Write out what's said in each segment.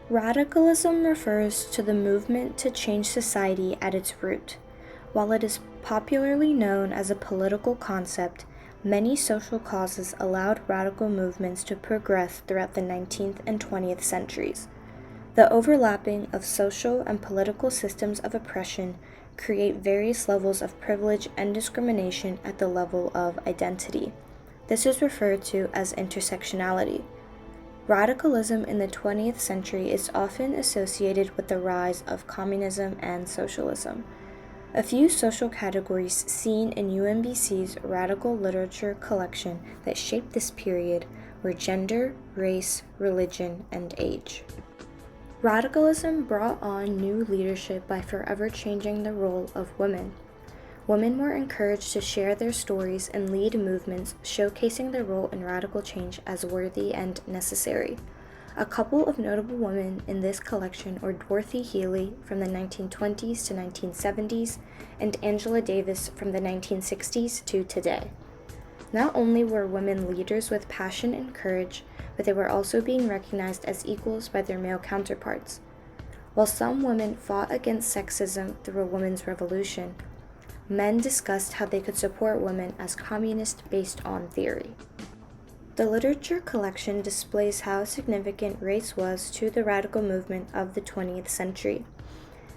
Radicalism refers to the movement to change society at its root. While it is popularly known as a political concept, many social causes allowed radical movements to progress throughout the 19th and 20th centuries. The overlapping of social and political systems of oppression create various levels of privilege and discrimination at the level of identity. This is referred to as intersectionality. Radicalism in the 20th century is often associated with the rise of communism and socialism. A few social categories seen in UMBC's radical literature collection that shaped this period were gender, race, religion, and age. Radicalism brought on new leadership by forever changing the role of women. Women were encouraged to share their stories and lead movements, showcasing their role in radical change as worthy and necessary. A couple of notable women in this collection are Dorothy Healey from the 1920s to 1970s and Angela Davis from the 1960s to today. Not only were women leaders with passion and courage, but they were also being recognized as equals by their male counterparts. While some women fought against sexism through a women's revolution, men discussed how they could support women as communists based on theory. The literature collection displays how significant race was to the radical movement of the 20th century.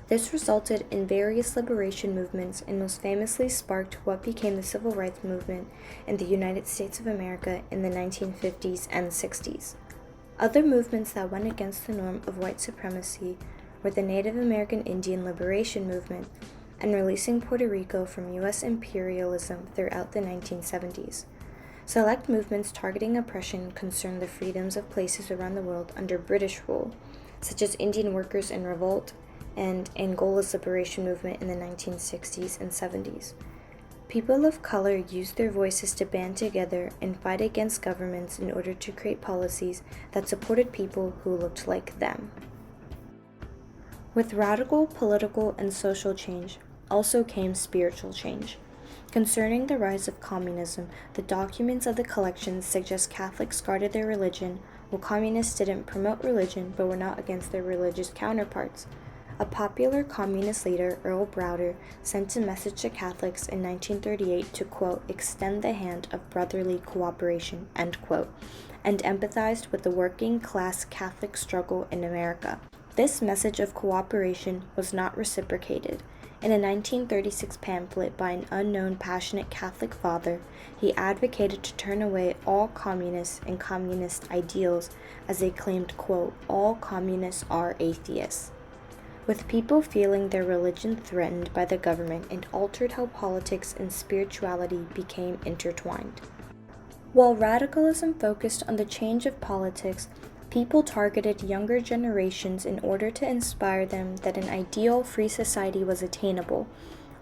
This resulted in various liberation movements and most famously sparked what became the civil rights movement in the United States of America in the 1950s and 60s. Other movements that went against the norm of white supremacy were the Native American Indian Liberation Movement and releasing Puerto Rico from U.S. imperialism throughout the 1970s. Select movements targeting oppression concerned the freedoms of places around the world under British rule, such as Indian Workers in Revolt and Angola's liberation movement in the 1960s and 70s. People of color used their voices to band together and fight against governments in order to create policies that supported people who looked like them. With radical political and social change also came spiritual change. Concerning the rise of communism, the documents of the collection suggest Catholics guarded their religion, while communists didn't promote religion but were not against their religious counterparts. A popular communist leader, Earl Browder, sent a message to Catholics in 1938 to, quote, extend the hand of brotherly cooperation, end quote, and empathized with the working class Catholic struggle in America. This message of cooperation was not reciprocated. In a 1936 pamphlet by an unknown passionate Catholic father, he advocated to turn away all communists and communist ideals as they claimed, quote, all communists are atheists. With people feeling their religion threatened by the government, it altered how politics and spirituality became intertwined. While radicalism focused on the change of politics, people targeted younger generations in order to inspire them that an ideal free society was attainable,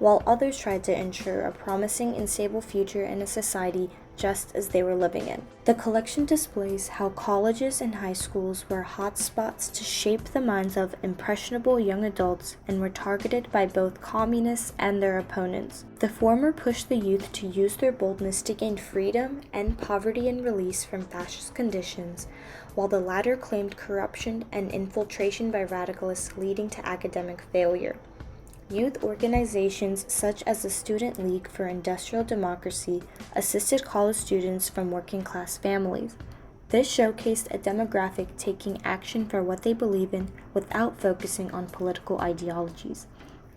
while others tried to ensure a promising and stable future in a society just as they were living in. The collection displays how colleges and high schools were hotspots to shape the minds of impressionable young adults and were targeted by both communists and their opponents. The former pushed the youth to use their boldness to gain freedom, end poverty and release from fascist conditions, while the latter claimed corruption and infiltration by radicalists leading to academic failure. Youth organizations such as the Student League for Industrial Democracy assisted college students from working-class families. This showcased a demographic taking action for what they believe in without focusing on political ideologies.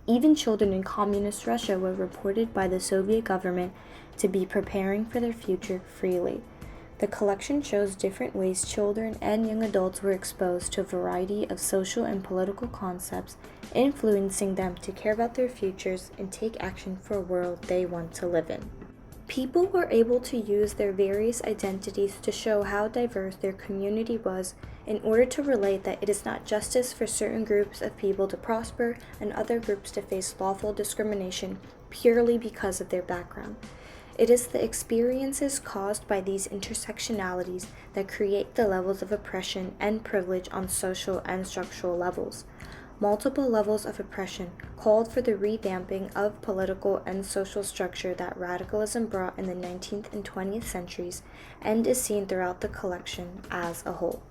Even children in communist Russia were reported by the Soviet government to be preparing for their future freely. The collection shows different ways children and young adults were exposed to a variety of social and political concepts, influencing them to care about their futures and take action for a world they want to live in. People were able to use their various identities to show how diverse their community was in order to relate that it is not justice for certain groups of people to prosper and other groups to face lawful discrimination purely because of their background. It is the experiences caused by these intersectionalities that create the levels of oppression and privilege on social and structural levels. Multiple levels of oppression called for the revamping of political and social structure that radicalism brought in the 19th and 20th centuries and is seen throughout the collection as a whole.